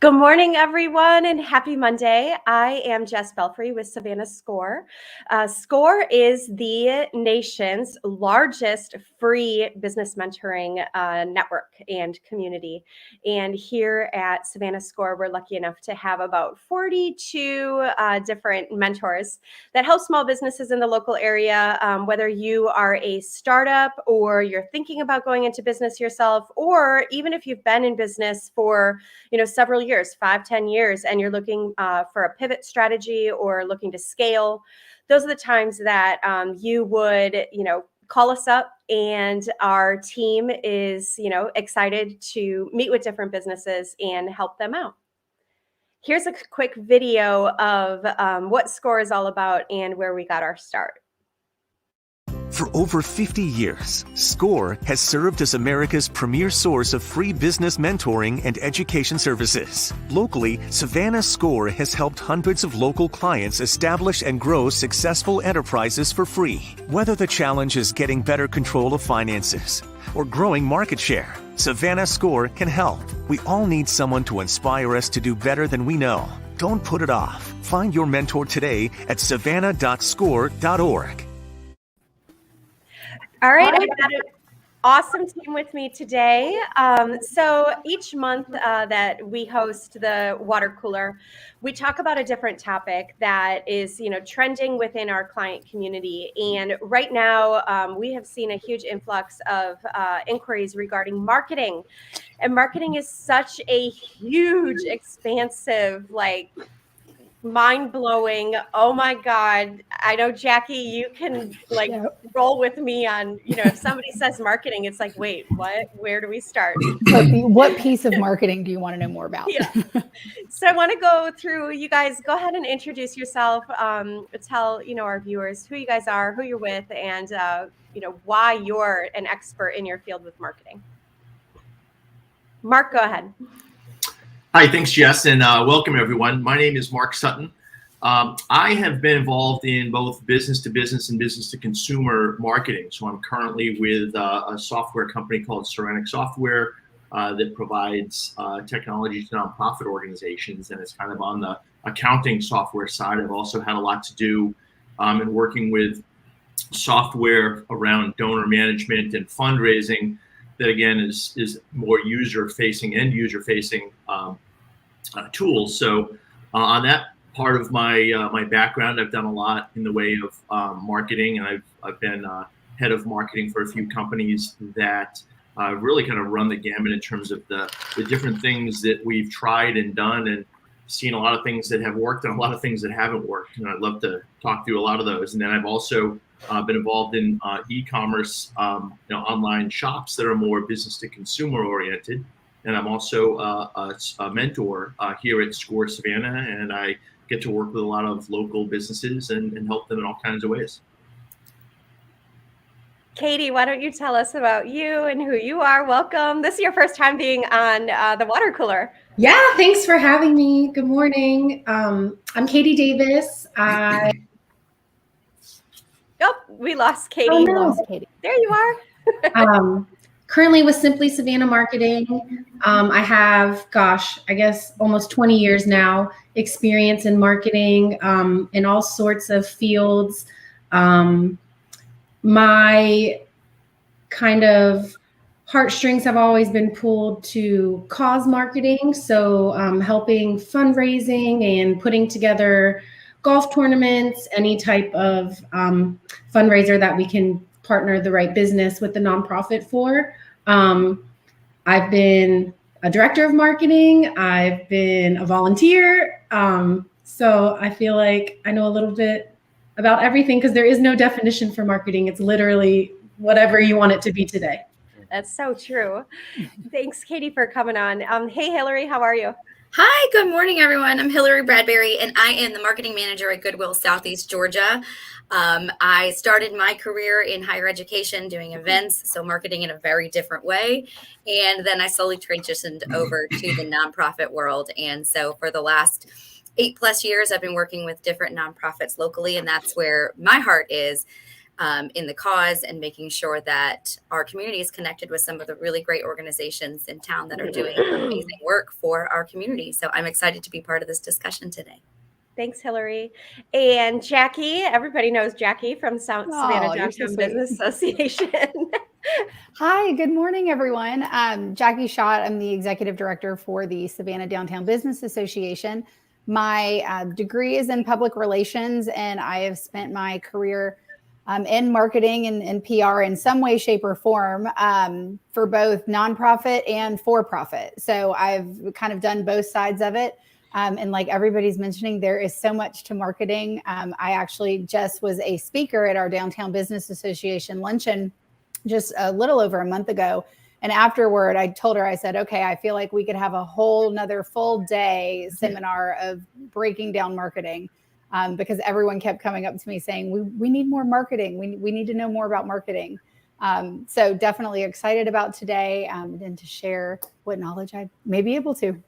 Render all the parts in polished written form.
Good morning, everyone, and happy Monday. I am Jess Belfry with Savannah SCORE. SCORE is the nation's largest free business mentoring network and community. And here at Savannah SCORE, we're lucky enough to have about 42 different mentors that help small businesses in the local area, whether you are a startup or you're thinking about going into business yourself, or even if you've been in business for several years, 5-10 years, and you're looking for a pivot strategy or looking to scale. Those are the times that you would call us up, and our team is excited to meet with different businesses and help them out. Here's a quick video of what SCORE is all about and where we got our start. For over 50 years, SCORE has served as America's premier source of free business mentoring and education services. Locally, Savannah SCORE has helped hundreds of local clients establish and grow successful enterprises for free. Whether the challenge is getting better control of finances or growing market share, Savannah SCORE can help. We all need someone to inspire us to do better than we know. Don't put it off. Find your mentor today at savannah.score.org. All right, I've got an awesome team with me today. So each month that we host the water cooler, we talk about a different topic that is, trending within our client community. And right now, we have seen a huge influx of inquiries regarding marketing. And marketing is such a huge, expansive, mind-blowing. Oh my God. I know, Jackie, you can roll with me on, if somebody says marketing, it's like, wait, what? Where do we start? What piece of marketing do you want to know more about? Yeah. So I want to go through, you guys go ahead and introduce yourself. Tell, our viewers who you guys are, who you're with, and, why you're an expert in your field with marketing. Mark, go ahead. Hi, thanks, Jess, and welcome, everyone. My name is Mark Sutton. I have been involved in both business-to-business and business-to-consumer marketing. So I'm currently with a software company called Ceramic Software that provides technology to nonprofit organizations, and it's kind of on the accounting software side. I've also had a lot to do in working with software around donor management and fundraising that, again, is more user-facing, end-user-facing tools. So on that part of my background, I've done a lot in the way of marketing, and I've been head of marketing for a few companies that really kind of run the gamut in terms of the different things that we've tried and done, and seen a lot of things that have worked and a lot of things that haven't worked. And I'd love to talk through a lot of those. And then I've also been involved in e-commerce, online shops that are more business to consumer oriented. And I'm also a mentor here at SCORE Savannah, and I get to work with a lot of local businesses and help them in all kinds of ways. Katie, why don't you tell us about you and who you are? Welcome. This is your first time being on the water cooler. Yeah, thanks for having me. Good morning. I'm Katie Davis. Oh, we lost Katie. Oh, no. Lost Katie. There you are. Currently with Simply Savannah Marketing. I have, I guess almost 20 years now experience in marketing in all sorts of fields. My kind of heartstrings have always been pulled to cause marketing. So helping fundraising and putting together golf tournaments, any type of fundraiser that we can partner the right business with the nonprofit for. I've been a director of marketing. I've been a volunteer. So I feel like I know a little bit about everything, because there is no definition for marketing. It's literally whatever you want it to be today. That's so true. Thanks, Katie, for coming on. Hey, Hillary, how are you? Hi, good morning, everyone. I'm Hillary Bradbury, and I am the marketing manager at Goodwill Southeast Georgia. I started my career in higher education doing events, so marketing in a very different way. And then I slowly transitioned over to the nonprofit world. And so for the last 8+ years, I've been working with different nonprofits locally, and that's where my heart is. in the cause and making sure that our community is connected with some of the really great organizations in town that are doing amazing work for our community. So I'm excited to be part of this discussion today. Thanks, Hillary. And Jackie, everybody knows Jackie from Savannah you're so Downtown sweet. Business Association. Hi, good morning, everyone. Jackie Schott. I'm the executive director for the Savannah Downtown Business Association. My degree is in public relations, and I have spent my career in marketing and PR in some way, shape, or form for both nonprofit and for-profit. So I've kind of done both sides of it. And like everybody's mentioning, there is so much to marketing. I actually just was a speaker at our Downtown Business Association luncheon just a little over a month ago. And afterward, I told her, I said, okay, I feel like we could have a whole nother full day seminar of breaking down marketing because everyone kept coming up to me saying, we need more marketing. We need to know more about marketing. So definitely excited about today and to share what knowledge I may be able to.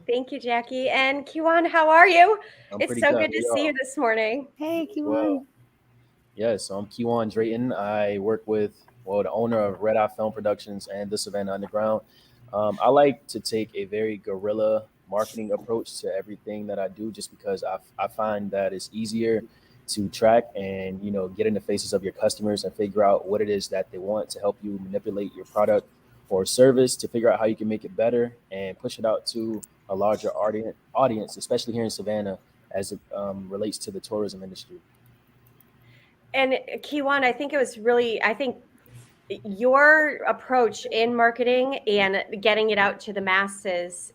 Thank you, Jackie. And Kewaan, how are you? It's so good to see you this morning. Hey, Kewaan. Well, yes, so I'm Kewaan Drayton. I work with the owner of Red Eye Film Productions and the Savannah Underground. I like to take a very guerrilla marketing approach to everything that I do, just because I find that it's easier to track and get in the faces of your customers and figure out what it is that they want to help you manipulate your product or service to figure out how you can make it better and push it out to a larger audience, especially here in Savannah, as it relates to the tourism industry. And Kewaan, I think your approach in marketing and getting it out to the masses,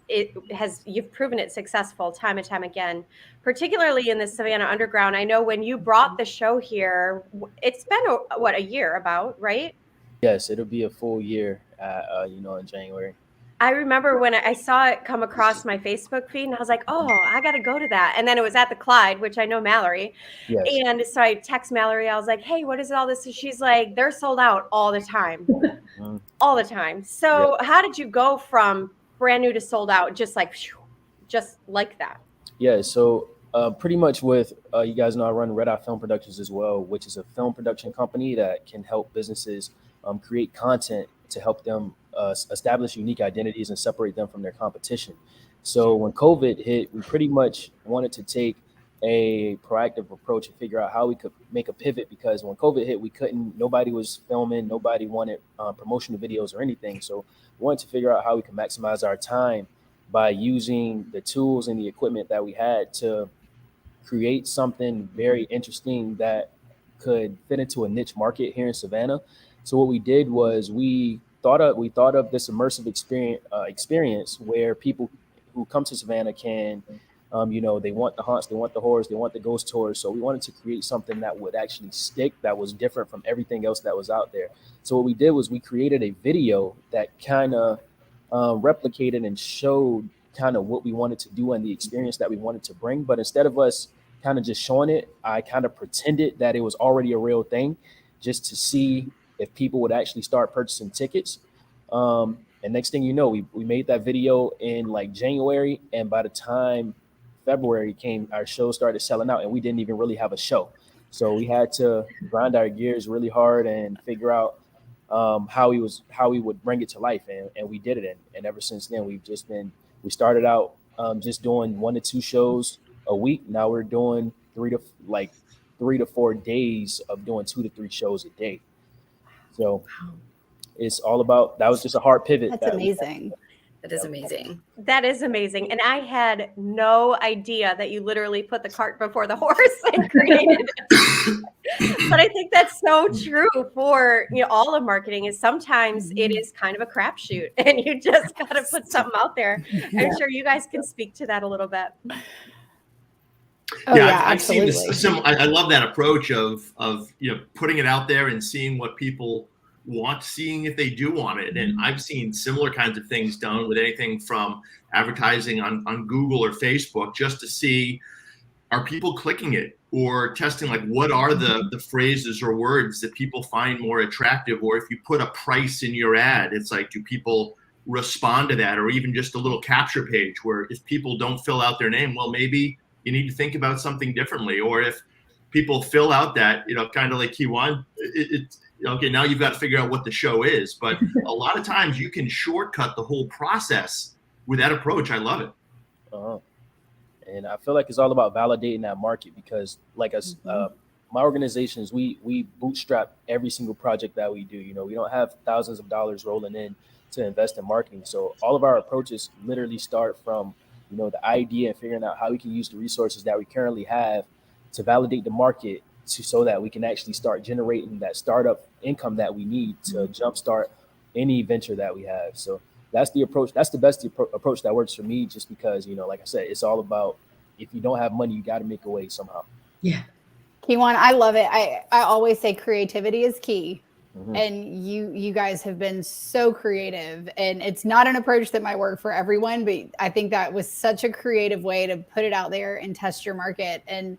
you've proven it successful time and time again, particularly in the Savannah Underground. I know when you brought the show here, it's been a year about, right? Yes, it'll be a full year, in January. I remember when I saw it come across my Facebook feed and I was like, oh, I got to go to that. And then it was at the Clyde, which I know Mallory. Yes. And so I text Mallory. I was like, hey, what is all this? And she's like, they're sold out all the time, all the time. So How did you go from brand new to sold out just like that? Yeah. So pretty much with, you guys know, I run Red Eye Film Productions as well, which is a film production company that can help businesses create content to help them establish unique identities and separate them from their competition. So when COVID hit, we pretty much wanted to take a proactive approach and figure out how we could make a pivot, because when COVID hit, nobody was filming, nobody wanted promotional videos or anything. So we wanted to figure out how we could maximize our time by using the tools and the equipment that we had to create something very interesting that could fit into a niche market here in Savannah. So what we did was we thought of this immersive experience where people who come to Savannah can, they want the haunts, they want the horrors, they want the ghost tours. So we wanted to create something that would actually stick, that was different from everything else that was out there. So what we did was we created a video that kind of replicated and showed kind of what we wanted to do and the experience that we wanted to bring. But instead of us kind of just showing it, I kind of pretended that it was already a real thing, just to see if people would actually start purchasing tickets. And next thing you know, we made that video in like January, and by the time February came, our show started selling out, and we didn't even really have a show. So we had to grind our gears really hard and figure out how we would bring it to life, and we did it. And ever since then, we started out just doing 1 to 2 shows a week. Now we're doing 3 to 4 days of doing 2 to 3 shows a day. So it's all about, that was just a hard pivot. That's amazing. That is amazing. That is amazing. And I had no idea that you literally put the cart before the horse and created it. But I think that's so true for all of marketing, is sometimes it is kind of a crapshoot and you just got to put something out there. I'm sure you guys can speak to that a little bit. I've seen this. I love that approach of putting it out there and seeing what people want, seeing if they do want it. And I've seen similar kinds of things done with anything from advertising on Google or Facebook, just to see, are people clicking it, or testing like what are the phrases or words that people find more attractive, or if you put a price in your ad, it's like, do people respond to that? Or even just a little capture page where if people don't fill out their name, well, maybe you need to think about something differently. Or if people fill out that, kind of like Kewaan, okay, now you've got to figure out what the show is. But a lot of times you can shortcut the whole process with that approach. I love it. And I feel like it's all about validating that market, because like us, my organizations, we bootstrap every single project that we do. We don't have thousands of dollars rolling in to invest in marketing. So all of our approaches literally start from, the idea and figuring out how we can use the resources that we currently have to validate the market so that we can actually start generating that startup income that we need to jumpstart any venture that we have. So that's the approach. That's the best approach that works for me, just because, like I said, it's all about, if you don't have money, you got to make a way somehow. Yeah. Kewaan, I love it. I always say creativity is key. And you guys have been so creative, and it's not an approach that might work for everyone, but I think that was such a creative way to put it out there and test your market. And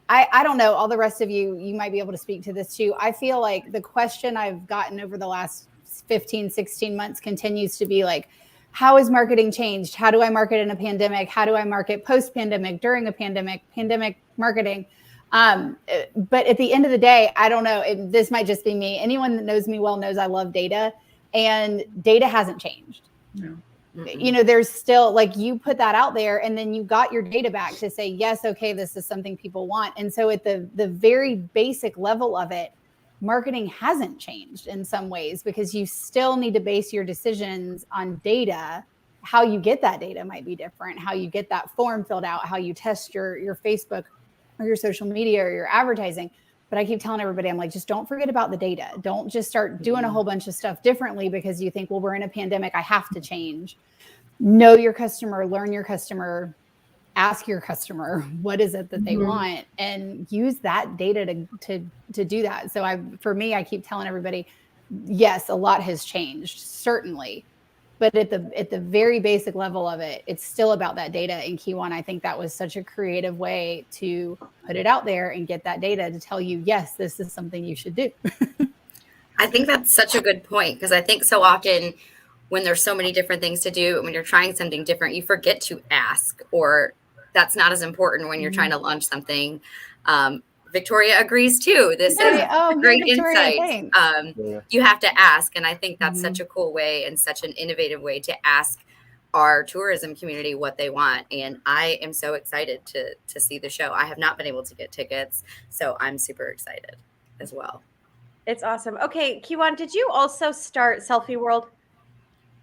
I don't know, all the rest of you might be able to speak to this too. I feel like the question I've gotten over the last 15, 16 months continues to be like, how has marketing changed? How do I market in a pandemic? How do I market post-pandemic, during a pandemic marketing? But at the end of the day, I don't know, this might just be me. Anyone that knows me well knows I love data, and data hasn't changed. No. There's still, like, you put that out there and then you got your data back to say, yes, okay, this is something people want. And so at the very basic level of it, marketing hasn't changed in some ways, because you still need to base your decisions on data. How you get that data might be different. How you get that form filled out, how you test your Facebook or your social media or your advertising. But I keep telling everybody, I'm like, just don't forget about the data. Don't just start doing a whole bunch of stuff differently because you think, well, we're in a pandemic, I have to change. Know your customer, learn your customer, ask your customer, what is it that they want, and use that data to do that. So for me, I keep telling everybody, yes, a lot has changed, certainly. But at the very basic level of it, it's still about that data. And Kewaan, I think that was such a creative way to put it out there and get that data to tell you, yes, this is something you should do. I think that's such a good point, because I think so often when there's so many different things to do, and when you're trying something different, you forget to ask, or that's not as important when you're trying to launch something. Victoria agrees too. This is great insights. You have to ask. And I think that's such a cool way and such an innovative way to ask our tourism community what they want. And I am so excited to see the show. I have not been able to get tickets, so I'm super excited as well. It's awesome. Okay, Kewaan, did you also start Selfie World?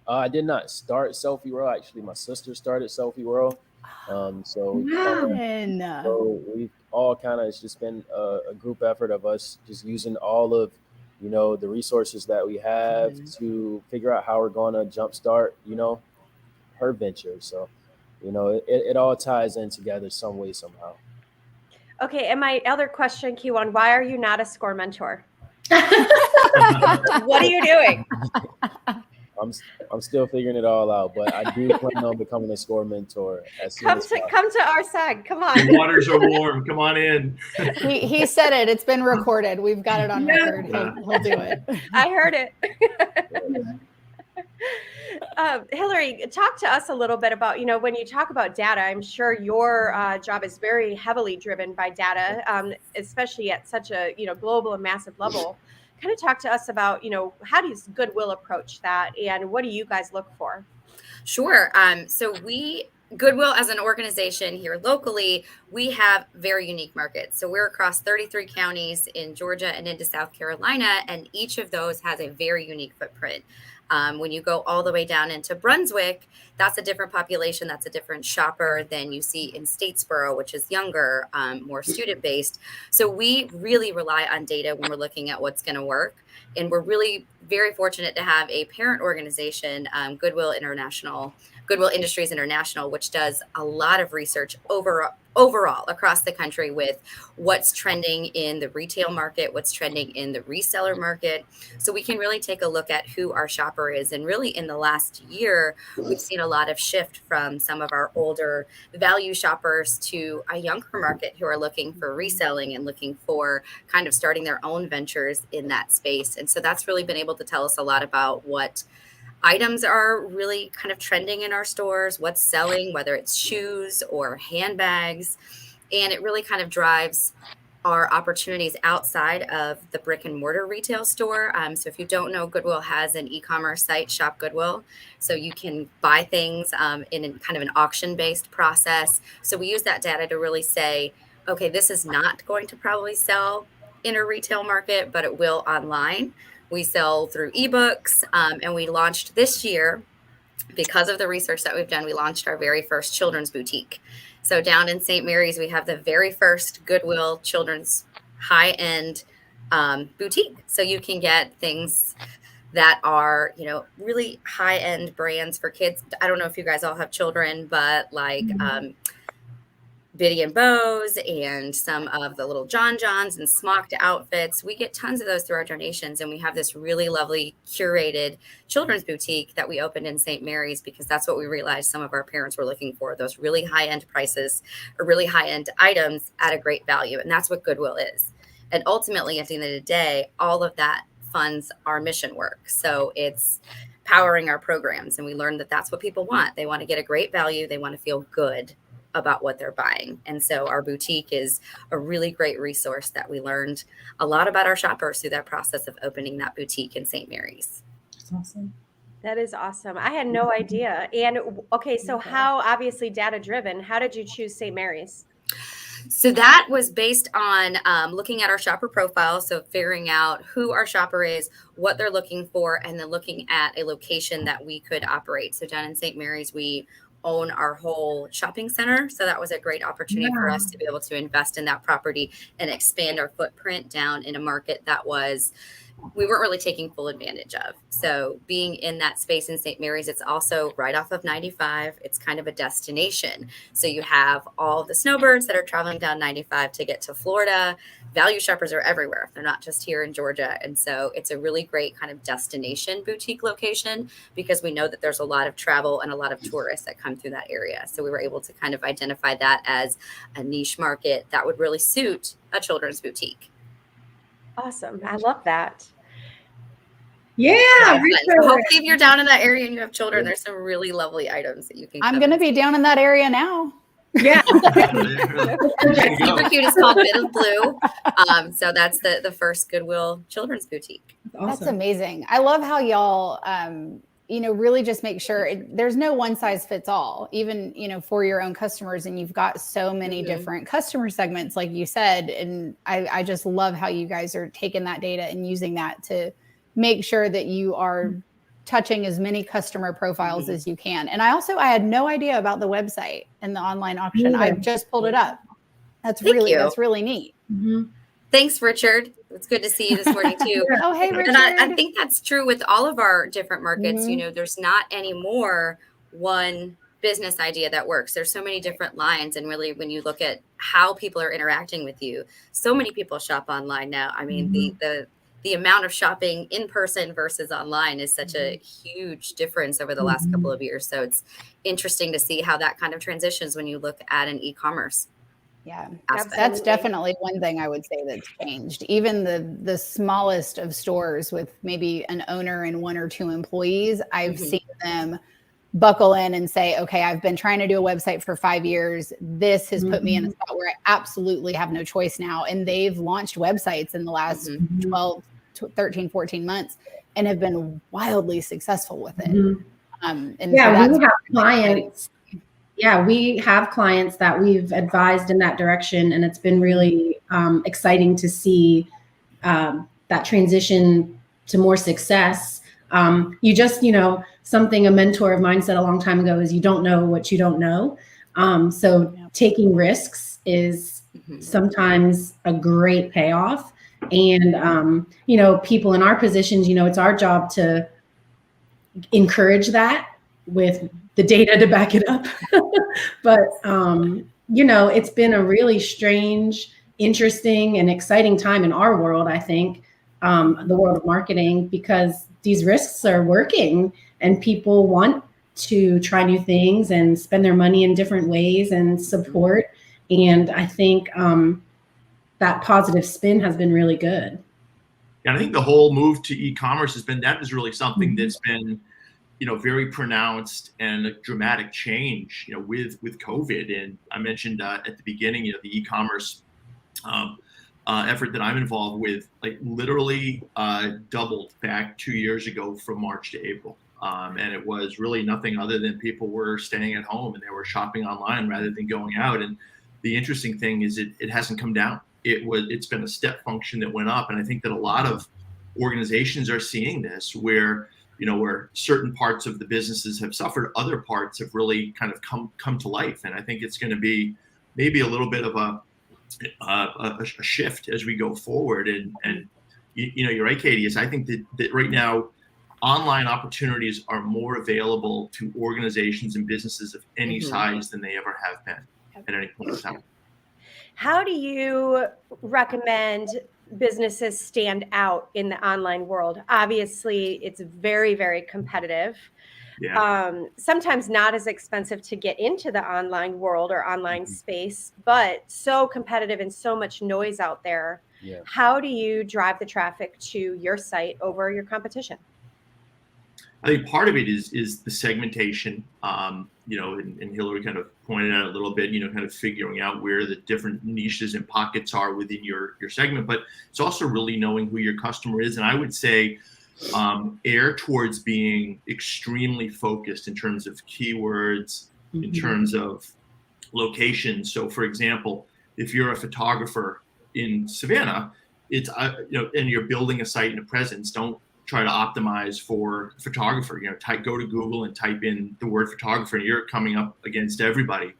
I did not start Selfie World. Actually, my sister started Selfie World. So we've all it's just been a group effort of us just using all of, the resources that we have to figure out how we're going to jumpstart, her venture. So, it all ties in together some way, somehow. Okay. And my other question, Kewaan, why are you not a SCORE mentor? What are you doing? I'm still figuring it all out, but I do plan on becoming a SCORE mentor as soon as possible. Come to our side. Come on. The waters are warm. Come on in. He said it. It's been recorded. We've got it on record. He'll do it. I heard it. Hillary, talk to us a little bit about, when you talk about data, I'm sure your job is very heavily driven by data, especially at such a, global and massive level. Kind of talk to us about, how does Goodwill approach that, and what do you guys look for? Sure. So Goodwill as an organization here locally, we have very unique markets. So we're across 33 counties in Georgia and into South Carolina, and each of those has a very unique footprint. When you go all the way down into Brunswick, that's a different population. That's a different shopper than you see in Statesboro, which is younger, more student-based. So we really rely on data when we're looking at what's going to work. And we're really very fortunate to have a parent organization, Goodwill Industries International, which does a lot of research overall across the country with what's trending in the retail market, what's trending in the reseller market. So we can really take a look at who our shopper is. And really in the last year, we've seen a lot of shift from some of our older value shoppers to a younger market who are looking for reselling and looking for kind of starting their own ventures in that space. And so that's really been able to tell us a lot about what items are really kind of trending in our stores, what's selling, whether it's shoes or handbags. And it really kind of drives are opportunities outside of the brick and mortar retail store. So if you don't know, Goodwill has an e-commerce site, Shop Goodwill. So you can buy things in kind of an auction-based process. So we use that data to really say, okay, this is not going to probably sell in a retail market, but it will online. We sell through ebooks, and we launched this year, because of the research that we've done, we launched our very first children's boutique. So down in St. Mary's, we have the very first Goodwill children's high-end boutique. So you can get things that are, really high-end brands for kids. I don't know if you guys all have children, but like Biddy and Bows and some of the little John Johns and smocked outfits. We get tons of those through our donations. And we have this really lovely curated children's boutique that we opened in St. Mary's because that's what we realized some of our parents were looking for, those really high-end prices or really high-end items at a great value. And that's what Goodwill is. And ultimately, at the end of the day, all of that funds our mission work. So it's powering our programs. And we learned that that's what people want. They want to get a great value. They want to feel good about what they're buying. And so our boutique is a really great resource that we learned a lot about our shoppers through that process of opening that boutique in St. Mary's. That's awesome. That is awesome. I had no idea. And okay, so how, obviously data driven, how did you choose St. Mary's? So that was based on looking at our shopper profile. So figuring out who our shopper is, what they're looking for, and then looking at a location that we could operate. So down in St. Mary's, we own our whole shopping center. So that was a great opportunity for us to be able to invest in that property and expand our footprint down in a market that we weren't really taking full advantage of. So being in that space in St. Mary's, it's also right off of 95. It's kind of a destination. So you have all the snowbirds that are traveling down 95 to get to Florida. Value shoppers are everywhere. They're not just here in Georgia. And so it's a really great kind of destination boutique location because we know that there's a lot of travel and a lot of tourists that come through that area. So we were able to kind of identify that as a niche market that would really suit a children's boutique. Awesome. I love that. Yeah. So hopefully if you're down in that area and you have children, there's some really lovely items that you can I'm going to be down in that area now. Yeah. Super cute. It's called Bit of Blue. So that's the first Goodwill children's boutique. Awesome. That's amazing. I love how y'all, really just make sure there's no one size fits all, even, for your own customers. And you've got so many different customer segments, like you said. And I just love how you guys are taking that data and using that to make sure that you are touching as many customer profiles as you can. And I had no idea about the website and the online auction. I just pulled it up. That's really neat. Mm-hmm. Thanks, Richard. It's good to see you this morning too. Oh, hey, Richard. And I think that's true with all of our different markets. There's not anymore one business idea that works. There's so many different lines. And really, when you look at how people are interacting with you, so many people shop online now. I mean, the amount of shopping in person versus online is such a huge difference over the last couple of years. So it's interesting to see how that kind of transitions when you look at an e-commerce. Yeah, that's definitely one thing I would say that's changed. Even the smallest of stores with maybe an owner and one or two employees, I've seen them buckle in and say, okay, I've been trying to do a website for 5 years. This has put me in a spot where I absolutely have no choice now. And they've launched websites in the last 12, 13, 14 months and have been wildly successful with it. We have clients. Yeah, we have clients that we've advised in that direction. And it's been really exciting to see that transition to more success. Something a mentor of mine said a long time ago is you don't know what you don't know. So taking risks is sometimes a great payoff. And, people in our positions, it's our job to encourage that with the data to back it up. But, it's been a really strange, interesting, and exciting time in our world, I think, the world of marketing, because these risks are working and people want to try new things and spend their money in different ways and support. And I think that positive spin has been really good. And I think the whole move to e-commerce that is really something that's been, very pronounced and a dramatic change, with COVID. And I mentioned at the beginning, the e-commerce effort that I'm involved with, like literally doubled back 2 years ago from March to April. And it was really nothing other than people were staying at home and they were shopping online rather than going out. And the interesting thing is it hasn't come down. It's been a step function that went up. And I think that a lot of organizations are seeing this where certain parts of the businesses have suffered, other parts have really kind of come to life. And I think it's going to be maybe a little bit of a shift as we go forward. And you're right, Katie, is I think that right now online opportunities are more available to organizations and businesses of any size than they ever have been at any point in time. How do you recommend businesses stand out in the online world? Obviously, it's very, very competitive. Yeah. Sometimes not as expensive to get into the online world or online space, but so competitive and so much noise out there. Yeah. How do you drive the traffic to your site over your competition? I think part of it is the segmentation, and Hillary kind of pointed out a little bit, kind of figuring out where the different niches and pockets are within your segment, but it's also really knowing who your customer is. And I would say err towards being extremely focused in terms of keywords, in terms of locations. So for example, if you're a photographer in Savannah, it's, and you're building a site and a presence, don't try to optimize for photographer. Go to Google and type in the word photographer, and you're coming up against everybody.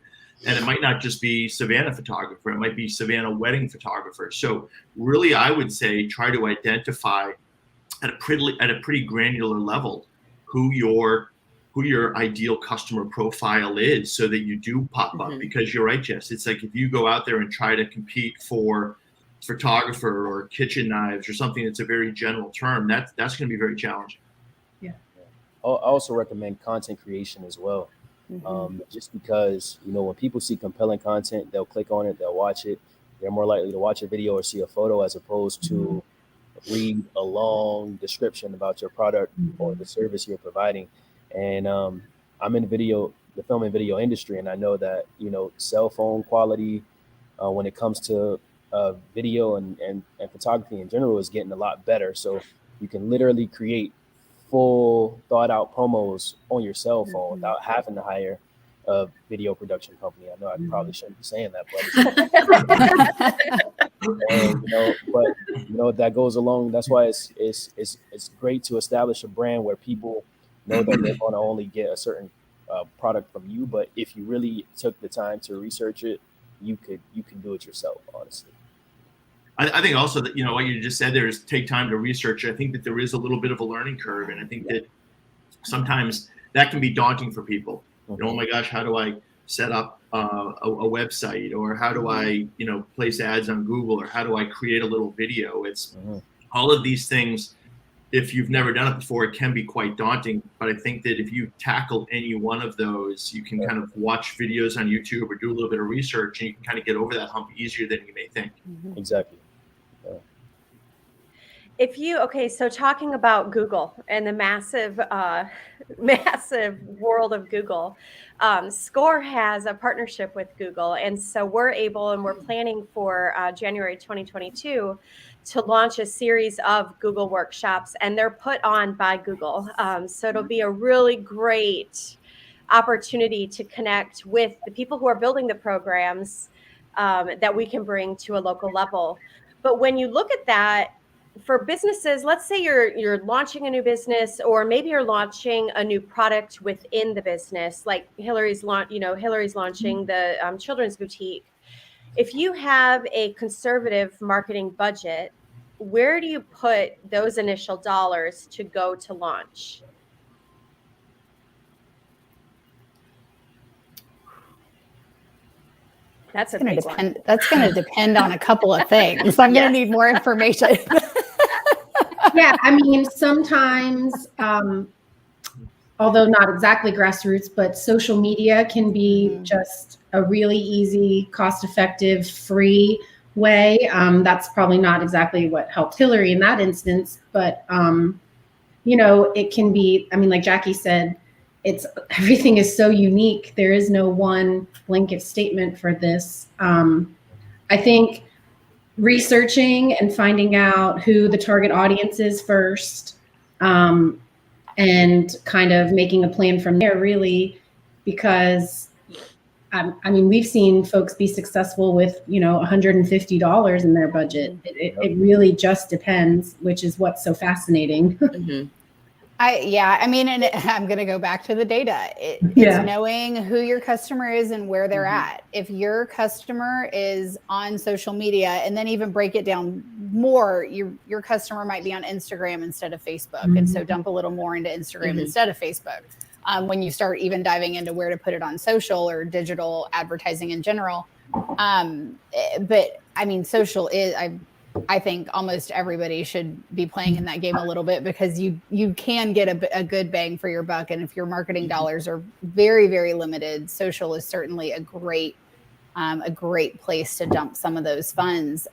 And it might not just be Savannah photographer, it might be Savannah wedding photographer. So really, I would say try to identify at a pretty granular level who your ideal customer profile is, so that you do pop up. Because you're right, Jess, it's like if you go out there and try to compete for photographer or kitchen knives or something that's a very general term, that's going to be very challenging. I also recommend content creation as well. Just because, when people see compelling content, they'll click on it, they'll watch it. They're more likely to watch a video or see a photo as opposed to read a long description about your product or the service you're providing. And I'm in the film and video industry, and I know that, cell phone quality when it comes to video and photography in general is getting a lot better. So you can literally create full thought out promos on your cell phone without having to hire a video production company. I know I probably shouldn't be saying that, but that goes along. That's why it's great to establish a brand where people know that they're going to only get a certain product from you. But if you really took the time to research it, you can do it yourself, honestly. I think also that, what you just said there is take time to research. I think that there is a little bit of a learning curve. And I think that sometimes that can be daunting for people. Oh my gosh, how do I set up a website, or how do I, place ads on Google, or how do I create a little video? It's all of these things. If you've never done it before, it can be quite daunting. But I think that if you tackle any one of those, you can kind of watch videos on YouTube or do a little bit of research, and you can kind of get over that hump easier than you may think. Exactly. So talking about Google and the massive world of Google, SCORE has a partnership with Google. And so we're planning for January 2022 to launch a series of Google workshops, and they're put on by Google. So it'll be a really great opportunity to connect with the people who are building the programs that we can bring to a local level. But when you look at that, for businesses, let's say you're launching a new business, or maybe you're launching a new product within the business, like Hillary's launching the children's boutique. If you have a conservative marketing budget, where do you put those initial dollars to go to launch? That's going to depend on a couple of things. I'm going to need more information. Yeah, I mean, sometimes, although not exactly grassroots, but social media can be just a really easy, cost-effective, free way. That's probably not exactly what helped Hillary in that instance, but it can be. I mean, like Jackie said, everything is so unique. There is no one blanket statement for this. I think researching and finding out who the target audience is first, and kind of making a plan from there, really, because I mean, we've seen folks be successful with, $150 in their budget. It really just depends, which is what's so fascinating. I mean, and I'm going to go back to the data. It's knowing who your customer is and where they're at. If your customer is on social media, and then even break it down more, your customer might be on Instagram instead of Facebook. And so dump a little more into Instagram instead of Facebook. When you start even diving into where to put it on social or digital advertising in general. But I mean, social is, I think almost everybody should be playing in that game a little bit, because you can get a good bang for your buck. And if your marketing dollars are very, very limited, social is certainly a great place to dump some of those funds.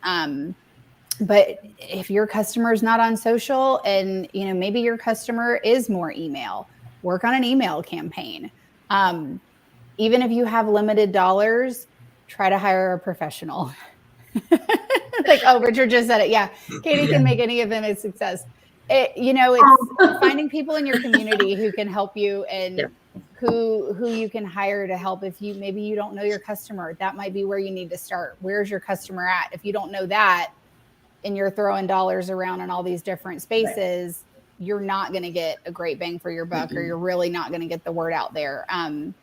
But if your customer is not on social, and maybe your customer is more email, work on an email campaign. Even if you have limited dollars, try to hire a professional. Like, oh, Richard just said it. Yeah. Katie can make any of them a success. It's finding people in your community who can help you, and who you can hire to help. If maybe you don't know your customer, that might be where you need to start. Where's your customer at? If you don't know that, and you're throwing dollars around in all these different spaces, you're not going to get a great bang for your buck, or you're really not going to get the word out there. And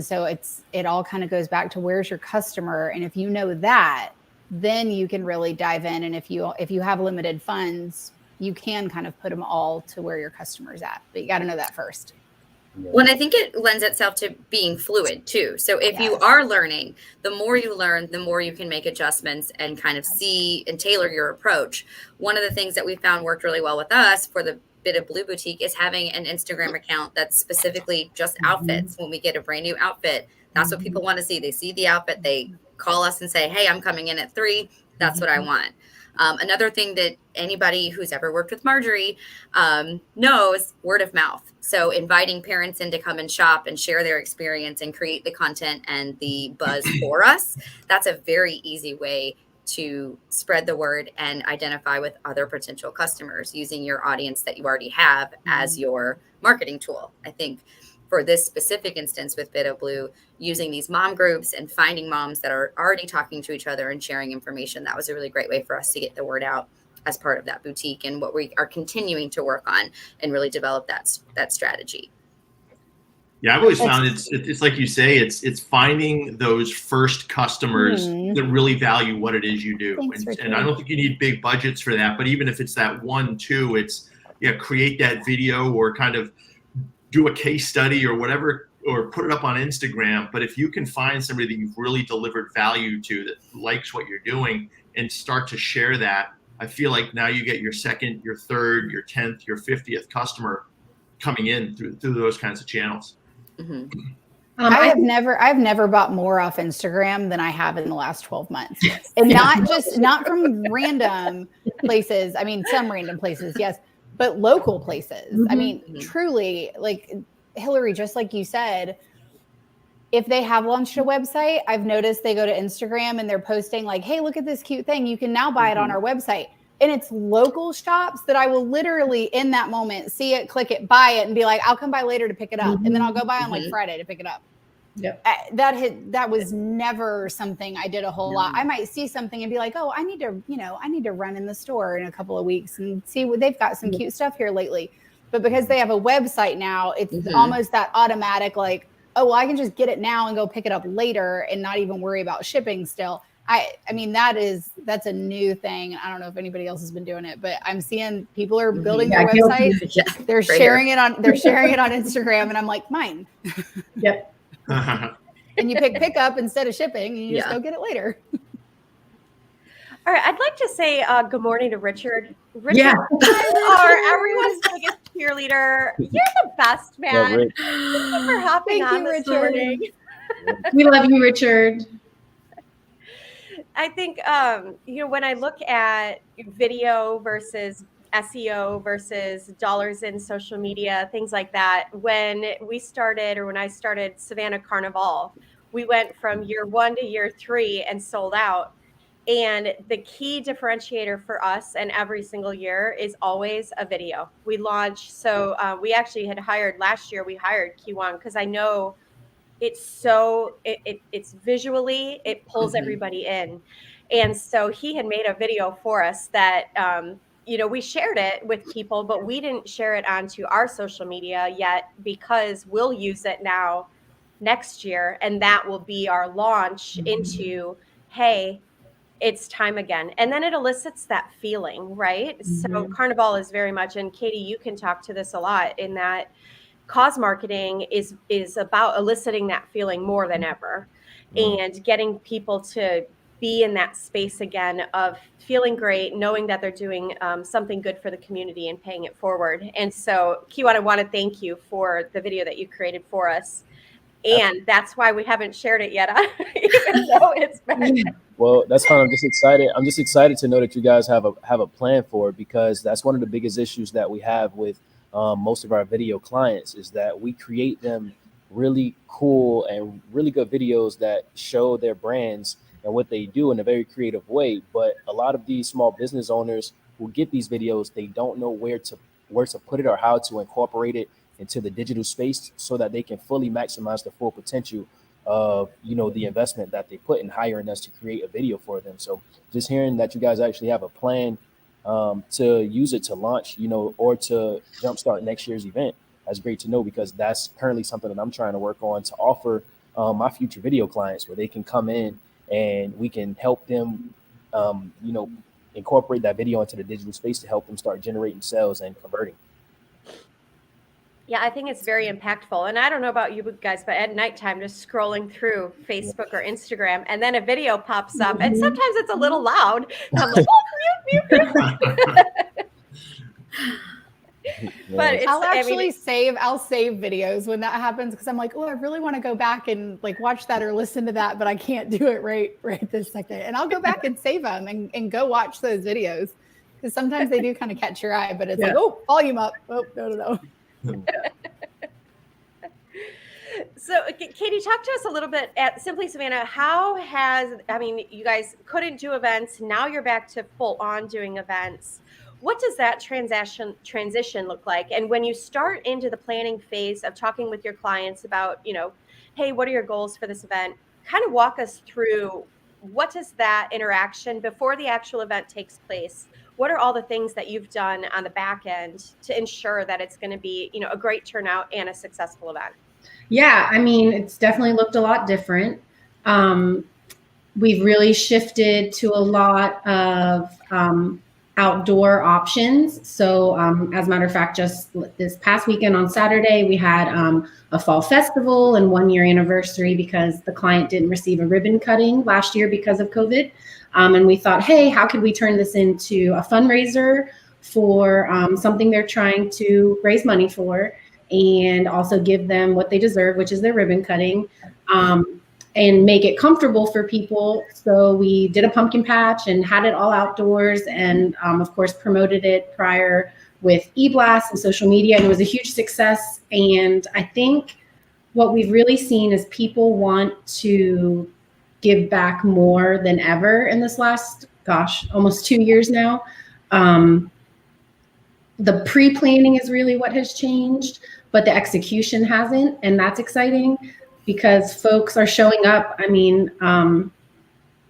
so it all kind of goes back to, where's your customer? And if you know that, then you can really dive in. And if you have limited funds, you can kind of put them all to where your customer's at. But you got to know that first. Well, and I think it lends itself to being fluid too. So if you are learning, the more you learn, the more you can make adjustments and kind of see and tailor your approach. One of the things that we found worked really well with us for the Bit of Blue Boutique is having an Instagram account that's specifically just outfits. When we get a brand new outfit, that's what people want to see. They see the outfit, they call us and say, hey, I'm coming in at 3. That's what I want. Another thing that anybody who's ever worked with Marjorie knows, word of mouth. So inviting parents in to come and shop and share their experience and create the content and the buzz for us. That's a very easy way to spread the word and identify with other potential customers, using your audience that you already have as your marketing tool. I think for this specific instance with Bit of Blue, using these mom groups and finding moms that are already talking to each other and sharing information, that was a really great way for us to get the word out as part of that boutique, and what we are continuing to work on and really develop that strategy. Yeah, I've always found it's like you say, it's finding those first customers that really value what it is you do. And I don't think you need big budgets for that, but even if it's that 1, 2, it's create that video or kind of do a case study or whatever, or put it up on Instagram. But if you can find somebody that you've really delivered value to, that likes what you're doing, and start to share that, I feel like now you get your second, your third, your 10th, your 50th customer coming in through those kinds of channels. I've never bought more off Instagram than I have in the last 12 months. And not from random places. I mean, some random places, yes, but local places. I mean, truly, like Hillary, just like you said, if they have launched a website, I've noticed they go to Instagram and they're posting like, hey, look at this cute thing. You can now buy it on our website. And it's local shops that I will literally in that moment see it, click it, buy it, and be like, I'll come by later to pick it up. And then I'll go by on like Friday to pick it up. Yep. That was never something I did a whole lot. I might see something and be like, oh, I need to run in the store in a couple of weeks and see what they've got, some cute stuff here lately. But because they have a website now, it's almost that automatic, like, oh, well, I can just get it now and go pick it up later and not even worry about shipping still. I mean, that's a new thing. I don't know if anybody else has been doing it, but I'm seeing people are building their websites. They're sharing it on Instagram, and I'm like, mine. Yep. And you pick up instead of shipping, and you just go get it later. All right, I'd like to say good morning to Richard. Richard, you are everyone's biggest cheerleader. You're the best, man. Thank you for hopping on this morning. We love you, Richard. I think, when I look at video versus SEO versus dollars in social media, things like that, when I started Savannah Carnival, we went from year 1 to year 3 and sold out. And the key differentiator for us and every single year is always a video. We launch. So we actually had hired last year, we hired Kewaan because I know it's visually, it pulls everybody in. And so he had made a video for us that, we shared it with people, but we didn't share it onto our social media yet because we'll use it now next year. And that will be our launch into, hey, it's time again. And then it elicits that feeling, right? So Carnival is very much, and Katie, you can talk to this a lot, in that cause marketing is about eliciting that feeling more than ever, and getting people to be in that space again of feeling great, knowing that they're doing something good for the community and paying it forward. And so, Kewaan, I want to thank you for the video that you created for us. And that's why we haven't shared it yet, even though it's been. Well, that's fine. I'm just excited. I'm just excited to know that you guys have a plan for it, because that's one of the biggest issues that we have with most of our video clients, is that we create them really cool and really good videos that show their brands and what they do in a very creative way. But a lot of these small business owners who get these videos, they don't know where to put it or how to incorporate it into the digital space so that they can fully maximize the full potential of, the investment that they put in hiring us to create a video for them. So just hearing that you guys actually have a plan to use it to launch, or to jumpstart next year's event, that's great to know, because that's currently something that I'm trying to work on to offer my future video clients, where they can come in and we can help them, incorporate that video into the digital space to help them start generating sales and converting. Yeah, I think it's very impactful. And I don't know about you guys, but at nighttime, just scrolling through Facebook or Instagram, and then a video pops up, and sometimes it's a little loud. And I'm like, oh, mute. But it's, I'll save videos when that happens, because I'm like, oh, I really want to go back and watch that or listen to that, but I can't do it right this second. And I'll go back and save them and go watch those videos, because sometimes they do kind of catch your eye, but it's like, oh, volume up. Oh, no. So, Katie, talk to us a little bit at Simply Savannah. You guys couldn't do events. Now you're back to full on doing events. What does that transition look like? And when you start into the planning phase of talking with your clients about, hey, what are your goals for this event? Kind of walk us through, what is that interaction before the actual event takes place? What are all the things that you've done on the back end to ensure that it's going to be, a great turnout and a successful event? Yeah, it's definitely looked a lot different. We've really shifted to a lot of outdoor options. So as a matter of fact, just this past weekend on Saturday, we had a fall festival and 1-year anniversary, because the client didn't receive a ribbon cutting last year because of COVID. And we thought, hey, how could we turn this into a fundraiser for something they're trying to raise money for, and also give them what they deserve, which is their ribbon cutting, and make it comfortable for people. So we did a pumpkin patch and had it all outdoors, and of course promoted it prior with e-blasts and social media, and it was a huge success. And I think what we've really seen is people want to give back more than ever in this last, almost 2 years now. The pre-planning is really what has changed, but the execution hasn't. And that's exciting, because folks are showing up.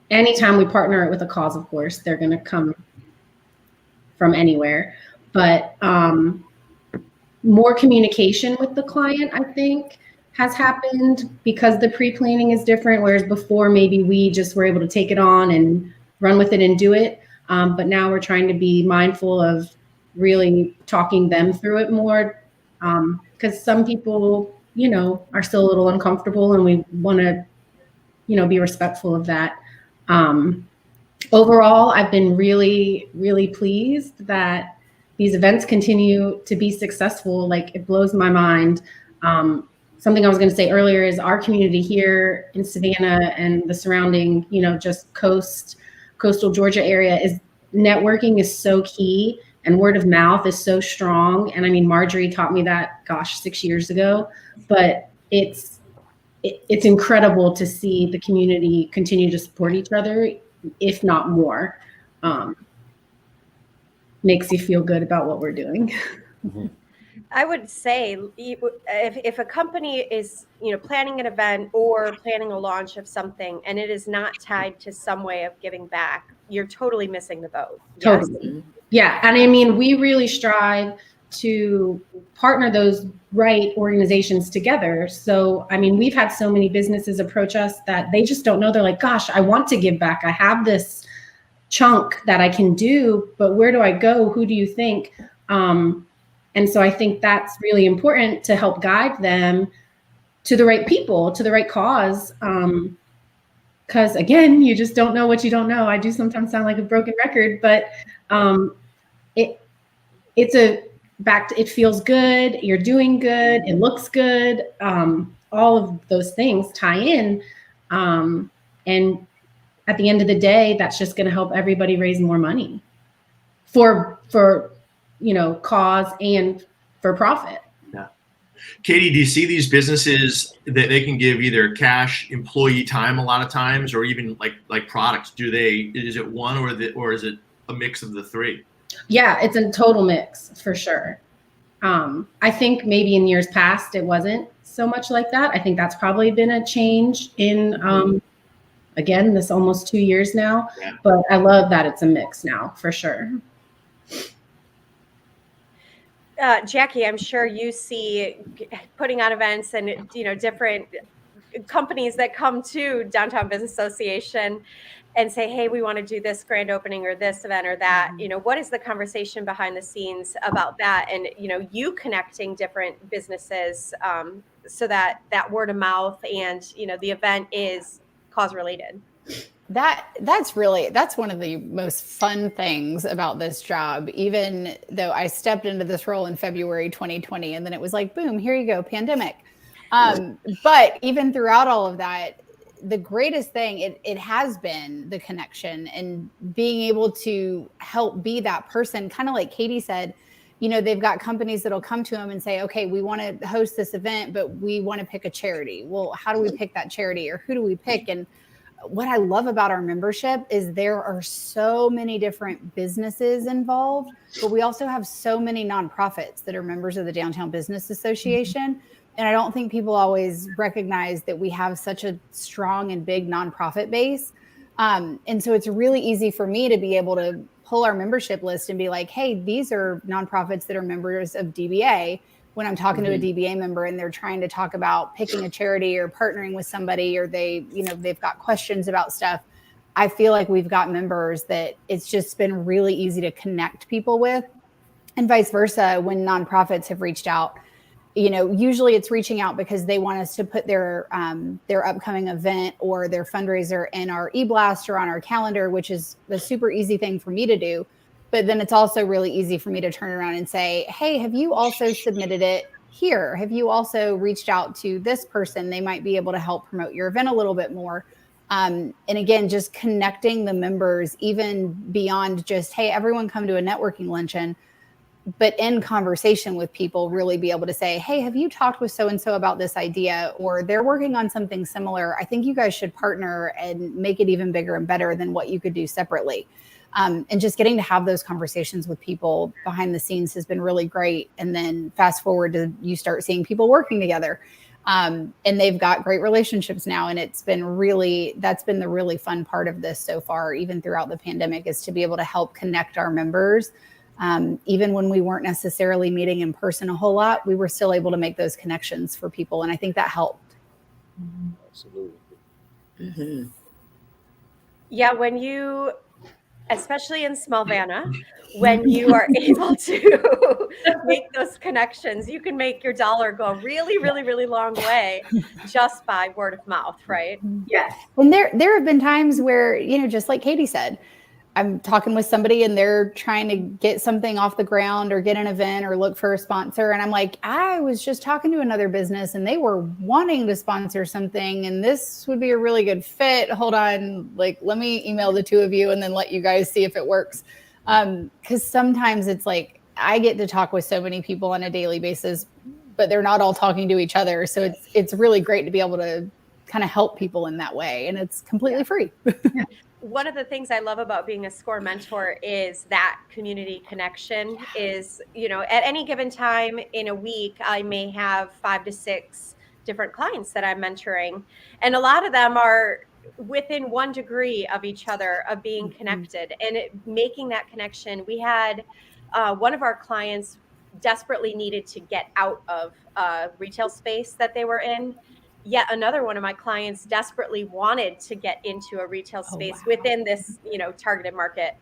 Anytime we partner it with a cause, of course, they're going to come from anywhere. But more communication with the client, I think, has happened, because the pre-planning is different, whereas before maybe we just were able to take it on and run with it and do it. But now we're trying to be mindful of really talking them through it more, because some people, are still a little uncomfortable, and we want to, be respectful of that. Overall, I've been really, really pleased that these events continue to be successful. It blows my mind. Something I was going to say earlier is our community here in Savannah and the surrounding, just coastal Georgia area, networking is so key, and word of mouth is so strong. And Marjorie taught me that, 6 years ago, but it's incredible to see the community continue to support each other, if not more. Makes you feel good about what we're doing. Mhm. I would say if a company is, planning an event or planning a launch of something and it is not tied to some way of giving back, you're totally missing the boat. Yes? Totally. Yeah. And I mean, we really strive to partner those right organizations together. So, I mean, we've had so many businesses approach us that they just don't know. They're like, gosh, I want to give back. I have this chunk that I can do, but where do I go? Who do you think? And so I think that's really important to help guide them to the right people, to the right cause. Because again, you just don't know what you don't know. I do sometimes sound like a broken record, but it feels good. You're doing good. It looks good. All of those things tie in. And at the end of the day, that's just going to help everybody raise more money for cause and for profit. Yeah. Katie, do you see these businesses that they can give either cash, employee time a lot of times, or even like products? Is it one or is it a mix of the three? Yeah, it's a total mix for sure. I think maybe in years past, it wasn't so much like that. I think that's probably been a change in, again, this almost 2 years now, but I love that it's a mix now for sure. Jackie, I'm sure you see putting on events and, different companies that come to Downtown Business Association and say, hey, we want to do this grand opening or this event or that. What is the conversation behind the scenes about that? And, you connecting different businesses so that word of mouth and, the event is cause related. That's one of the most fun things about this job, even though I stepped into this role in February 2020, and then it was like, boom, here you go, pandemic. But even throughout all of that, the greatest thing, it has been the connection and being able to help be that person, kind of like Katie said. They've got companies that'll come to them and say, okay, we want to host this event, but we want to pick a charity. Well, how do we pick that charity, or who do we pick? And what I love about our membership is there are so many different businesses involved, but we also have so many nonprofits that are members of the Downtown Business Association. And I don't think people always recognize that we have such a strong and big nonprofit base. And so it's really easy for me to be able to pull our membership list and be like, hey, these are nonprofits that are members of DBA. When I'm talking to a DBA member and they're trying to talk about picking a charity or partnering with somebody, or they've got questions about stuff, I feel like we've got members that it's just been really easy to connect people with, and vice versa. When nonprofits have reached out, usually it's reaching out because they want us to put their upcoming event or their fundraiser in our e-blast or on our calendar, which is a super easy thing for me to do. But then it's also really easy for me to turn around and say, hey, have you also submitted it here? Have you also reached out to this person? They might be able to help promote your event a little bit more. And again, just connecting the members, even beyond just, hey, everyone come to a networking luncheon, but in conversation with people, really be able to say, hey, have you talked with so-and-so about this idea? Or they're working on something similar. I think you guys should partner and make it even bigger and better than what you could do separately. And just getting to have those conversations with people behind the scenes has been really great. And then fast forward to you start seeing people working together, and they've got great relationships now. And that's been the really fun part of this so far, even throughout the pandemic, is to be able to help connect our members. Even when we weren't necessarily meeting in person a whole lot, we were still able to make those connections for people. And I think that helped. Absolutely. Mm-hmm. Yeah, especially in small Vanna, when you are able to make those connections, you can make your dollar go a really, really, really long way just by word of mouth, right? Yes. And there have been times where, just like Katie said, I'm talking with somebody and they're trying to get something off the ground or get an event or look for a sponsor. And I'm like, I was just talking to another business and they were wanting to sponsor something and this would be a really good fit. Hold on, let me email the two of you and then let you guys see if it works. Because sometimes it's like, I get to talk with so many people on a daily basis, but they're not all talking to each other. So it's really great to be able to kind of help people in that way. And it's completely free. one of the things I love about being a SCORE mentor is that community connection is, at any given time in a week, I may have 5 to 6 different clients that I'm mentoring. And a lot of them are within 1 degree of each other, of being connected and making that connection. We had one of our clients desperately needed to get out of retail space that they were in. Yet another one of my clients desperately wanted to get into a retail space within this, targeted market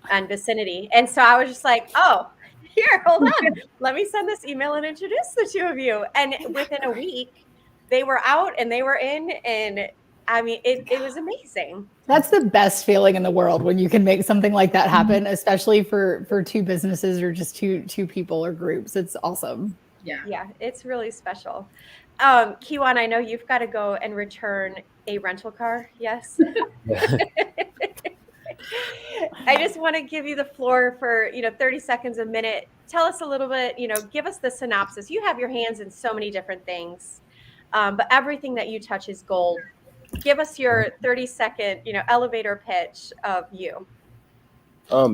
and vicinity. And so I was just like, oh, here, hold on. Let me send this email and introduce the two of you. And within a week, they were out and they were in. And I mean, it was amazing. That's the best feeling in the world when you can make something like that happen, especially for two businesses or just two people or groups. It's awesome. Yeah, it's really special. Kewaan, I know you've got to go and return a rental car. Yes. I just want to give you the floor for, 30 seconds, a minute. Tell us a little bit, give us the synopsis. You have your hands in so many different things, but everything that you touch is gold. Give us your 30-second, elevator pitch of you.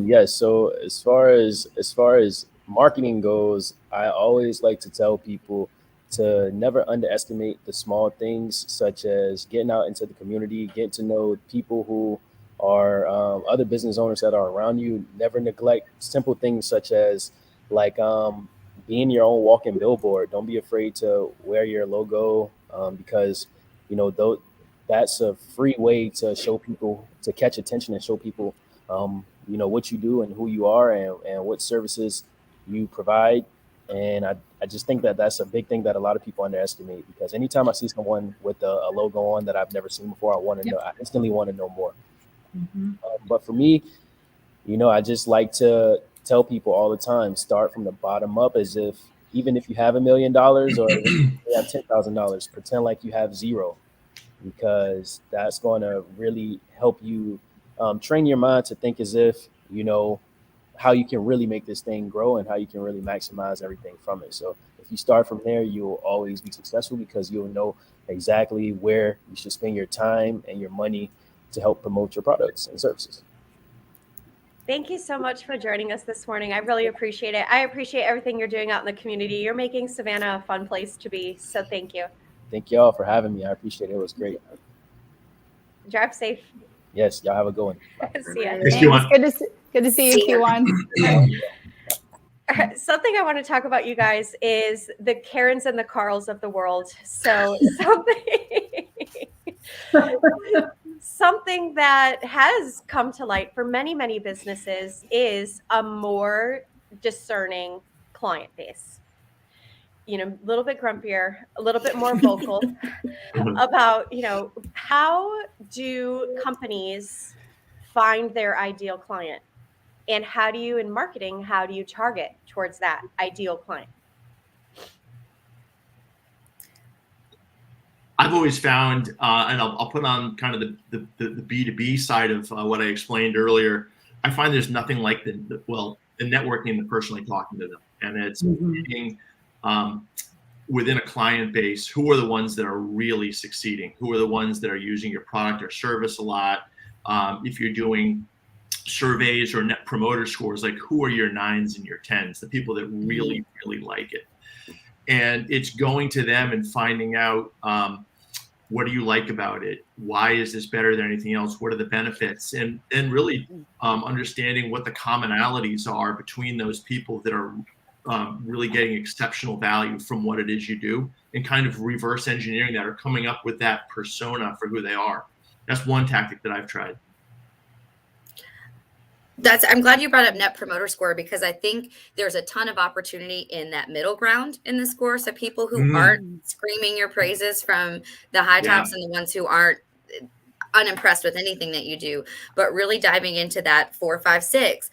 Yes. So as far as marketing goes, I always like to tell people to never underestimate the small things, such as getting out into the community, getting to know people who are other business owners that are around you. Never neglect simple things such as being your own walking billboard. Don't be afraid to wear your logo because that's a free way to show people, to catch attention and show people what you do and who you are and what services you provide. And I just think that that's a big thing that a lot of people underestimate, because anytime I see someone with a logo on that I've never seen before, I instantly want to know more. But for me, I just like to tell people all the time, start from the bottom up, as if even if you have $1 million or you have $10,000, pretend like you have zero, because that's going to really help you train your mind to think as if, how you can really make this thing grow and how you can really maximize everything from it. So if you start from there, you'll always be successful, because you'll know exactly where you should spend your time and your money to help promote your products and services. Thank you so much for joining us this morning. I really appreciate it. I appreciate everything you're doing out in the community. You're making Savannah a fun place to be. So thank you. Thank y'all for having me. I appreciate it. It was great. Drive safe. Yes, y'all have a good one. See ya. Good to see you, Kewaan. Something I want to talk about, you guys, is the Karens and the Carls of the world. So something that has come to light for many, many businesses is a more discerning client base. A little bit grumpier, a little bit more vocal about, how do companies find their ideal client? And how do you, in marketing, how do you target towards that ideal client? I've always found, and I'll put on kind of the B2B side of what I explained earlier. I find there's nothing like the networking and the personally talking to them. And it's being within a client base, who are the ones that are really succeeding? Who are the ones that are using your product or service a lot? If you're doing surveys or net promoter scores, like who are your 9s and your 10s, the people that really, really like it. And it's going to them and finding out, what do you like about it? Why is this better than anything else? What are the benefits? And really understanding what the commonalities are between those people that are really getting exceptional value from what it is you do, and kind of reverse engineering that, or coming up with that persona for who they are. That's one tactic that I've tried. I'm glad you brought up Net Promoter Score, because I think there's a ton of opportunity in that middle ground in the score. So people who aren't screaming your praises from the high tops and the ones who aren't unimpressed with anything that you do, but really diving into that 4, 5, 6.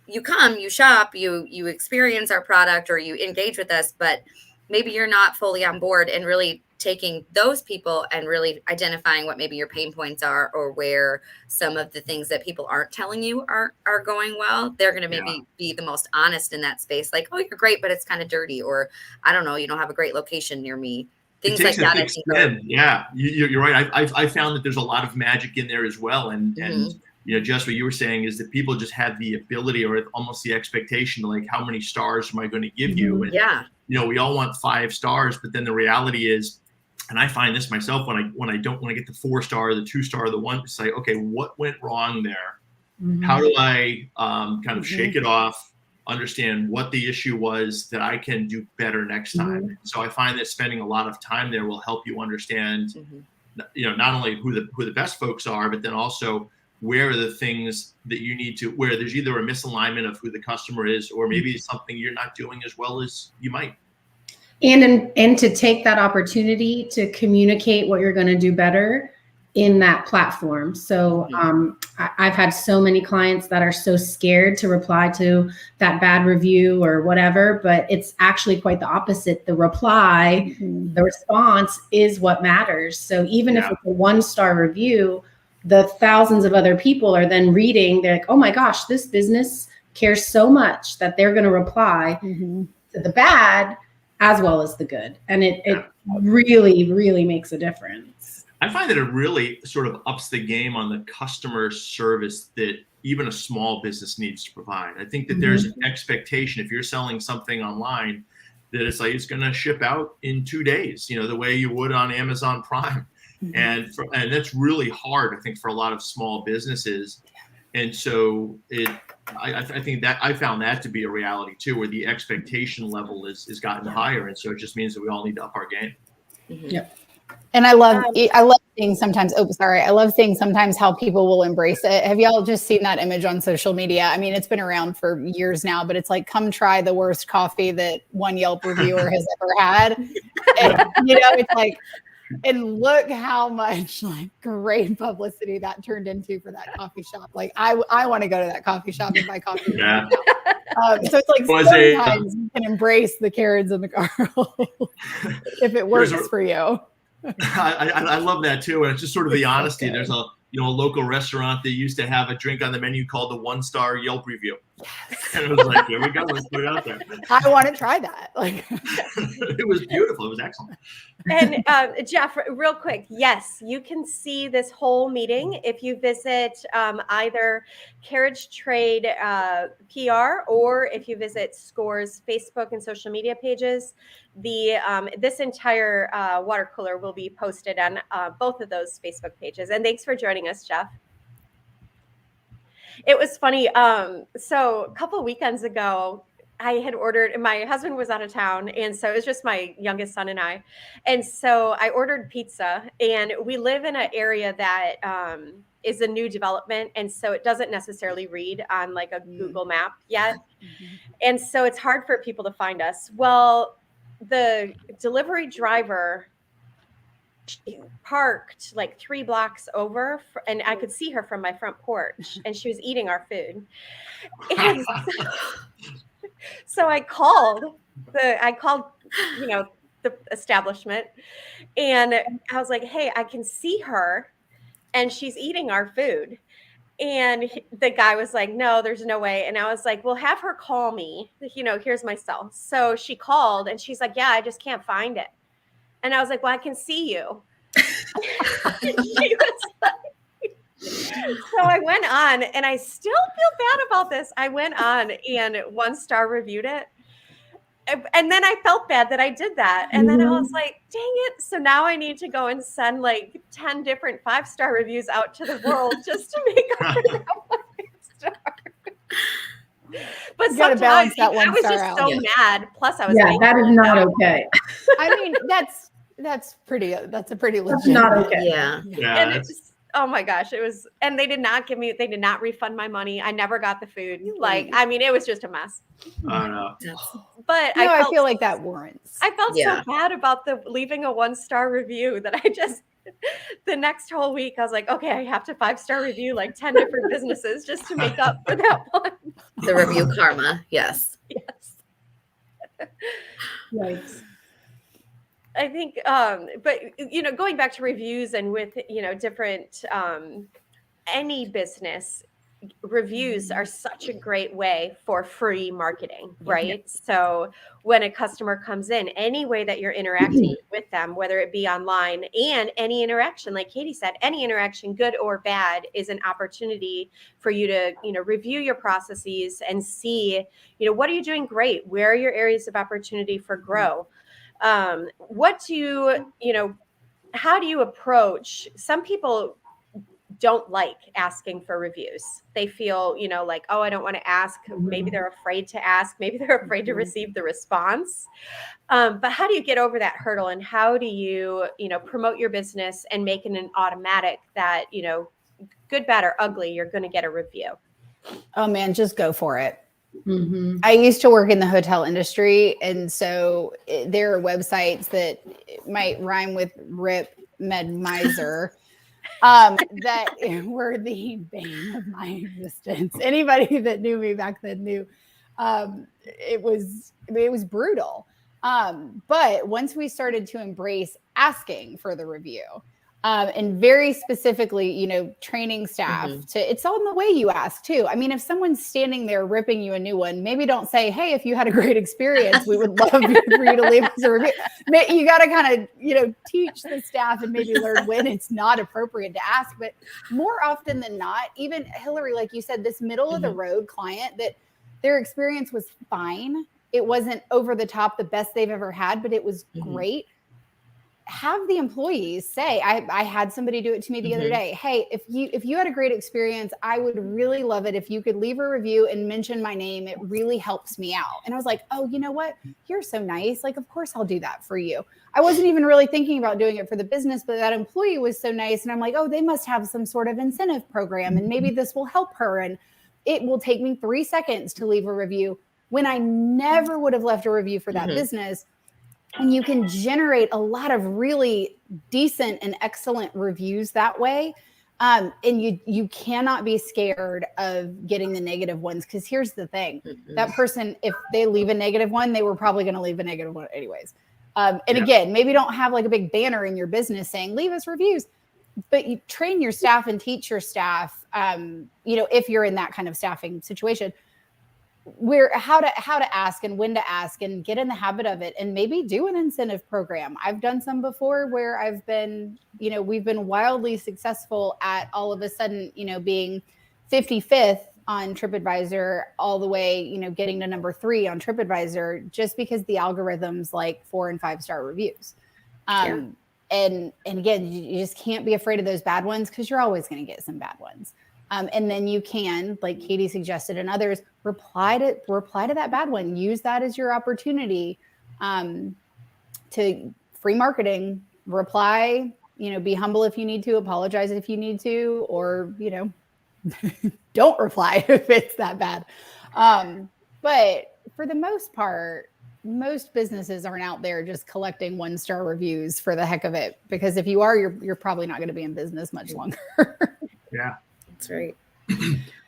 You come, you shop, you experience our product, or you engage with us, but maybe you're not fully on board, and really taking those people and really identifying what maybe your pain points are, or where some of the things that people aren't telling you are going well. They're going to maybe be the most honest in that space. Like, oh, you're great, but it's kind of dirty. Or I don't know, you don't have a great location near me. Things like that. I think yeah, you're right. I found that there's a lot of magic in there as well. And just what you were saying is that people just have the ability or almost the expectation, like, how many stars am I going to give you? And, we all want 5 stars, but then the reality is, and I find this myself when I get the 4-star, the 2-star, the 1, it's like, okay, what went wrong there? How do I kind of shake it off, understand what the issue was that I can do better next time? So I find that spending a lot of time there will help you understand, not only who the best folks are, but then also where are the things that you need to, where there's either a misalignment of who the customer is, or maybe it's something you're not doing as well as you might. And to take that opportunity to communicate what you're going to do better in that platform. So I've had so many clients that are so scared to reply to that bad review or whatever, but it's actually quite the opposite. The reply, the response is what matters. So even if it's a 1-star review, the thousands of other people are then reading, they're like, oh my gosh, this business cares so much that they're going to reply to the bad as well as the good. And it really, really makes a difference. I find that it really sort of ups the game on the customer service that even a small business needs to provide. I think that there's an expectation, if you're selling something online, that it's like, it's going to ship out in 2 days, the way you would on Amazon Prime. And that's really hard, I think, for a lot of small businesses. And so I think that I found that to be a reality too, where the expectation level is gotten higher. And so it just means that we all need to up our game. Yep. And I love seeing sometimes, I love seeing sometimes how people will embrace it. Have y'all just seen that image on social media? I mean, it's been around for years now, but it's like, come try the worst coffee that one Yelp reviewer has ever had. And, it's like, and look how much like great publicity that turned into for that coffee shop. Like I want to go to that coffee shop and buy coffee. Yeah. So it's like sometimes you can embrace the Karens and the Carls if it works for you. I love that too. And it's just sort of the honesty. There's a local restaurant that used to have a drink on the menu called the 1-star Yelp review. And it was like, here we go, let's put it out there. I want to try that. Like it was beautiful. It was excellent. And Jeff, real quick, yes, you can see this whole meeting if you visit either Carriage Trade PR or if you visit SCORE's Facebook and social media pages. This entire water cooler will be posted on both of those Facebook pages. And thanks for joining us, Jeff. It was funny. So a couple of weekends ago, I had ordered, and my husband was out of town. And so it was just my youngest son and I. And so I ordered pizza, and we live in an area that is a new development. And so it doesn't necessarily read on like a Google map yet. And so it's hard for people to find us. Well, the delivery driver parked like 3 blocks over, and I could see her from my front porch, and she was eating our food. And so I called the establishment, and I was like, hey, I can see her and she's eating our food. And the guy was like, no, there's no way. And I was like, well, have her call me, here's my cell. So she called, and she's like, yeah, I just can't find it. And I was like, well, I can see you. She was like, so I went on, and I still feel bad about this. I went on and 1-star reviewed it. And then I felt bad that I did that. And then I was like, dang it. So now I need to go and send like 10 different 5-star reviews out to the world just to make up for that 1-star. But sometimes I was just so mad. Plus I was that is not okay. I mean, that's a pretty legit. That's not okay. Yeah. And it's, oh my gosh, it was, and they did not refund my money. I never got the food. Like, I mean, it was just a mess. I know. But I feel like that warrants. I felt so bad about leaving a 1-star review that I just, the next whole week, I was like, okay, I have to 5-star review like 10 different businesses just to make up for that one. The review karma. Yes. Yes. Yikes. I think, but, going back to reviews and with, different, any business, reviews are such a great way for free marketing, right? So when a customer comes in, any way that you're interacting with them, whether it be online, and any interaction, like Katie said, any interaction, good or bad, is an opportunity for you to, review your processes and see, what are you doing great? Where are your areas of opportunity for growth? What do you, how do you approach? Some people don't like asking for reviews. They feel, like, oh, I don't want to ask. Maybe they're afraid to ask. Maybe they're afraid to receive the response. But how do you get over that hurdle? And how do you, promote your business and make it an automatic that, good, bad, or ugly, you're going to get a review? Oh man, just go for it. I used to work in the hotel industry. And so there are websites that might rhyme with Rip Med Miser. That were the bane of my existence. Anybody that knew me back then knew it was brutal. But once we started to embrace asking for the review, and very specifically, training staff it's on the way you ask too. I mean, if someone's standing there ripping you a new one, maybe don't say, hey, if you had a great experience, we would love for you to leave us a review. You got to kind of, teach the staff and maybe learn when it's not appropriate to ask. But more often than not, even Hillary, like you said, this middle of the road client that their experience was fine. It wasn't over the top, the best they've ever had, but it was great. Have the employees say, I had somebody do it to me the other day. Hey, if you had a great experience, I would really love it if you could leave a review and mention my name. It really helps me out. And I was like, oh, you know what? You're so nice. Like, of course I'll do that for you. I wasn't even really thinking about doing it for the business, but that employee was so nice. And I'm like, oh, they must have some sort of incentive program and maybe this will help her. And it will take me 3 seconds to leave a review when I never would have left a review for that business. And you can generate a lot of really decent and excellent reviews that way. And you cannot be scared of getting the negative ones. Because here's the thing. That person, if they leave a negative one, they were probably going to leave a negative one anyways. Again, maybe don't have like a big banner in your business saying, leave us reviews. But you train your staff and teach your staff, if you're in that kind of staffing situation, how to ask and when to ask and get in the habit of it and maybe do an incentive program. I've done some before where I've been, we've been wildly successful at all of a sudden, being 55th on TripAdvisor all the way, getting to number 3 on TripAdvisor just because the algorithms like 4 and 5 star reviews. And again, you just can't be afraid of those bad ones because you're always going to get some bad ones. And then you can, like Katie suggested and others, reply to that bad one. Use that as your opportunity to free marketing. Reply, be humble if you need to, apologize if you need to, or, don't reply if it's that bad. But for the most part, most businesses aren't out there just collecting 1-star reviews for the heck of it. Because if you are, you're probably not going to be in business much longer. Yeah. That's right.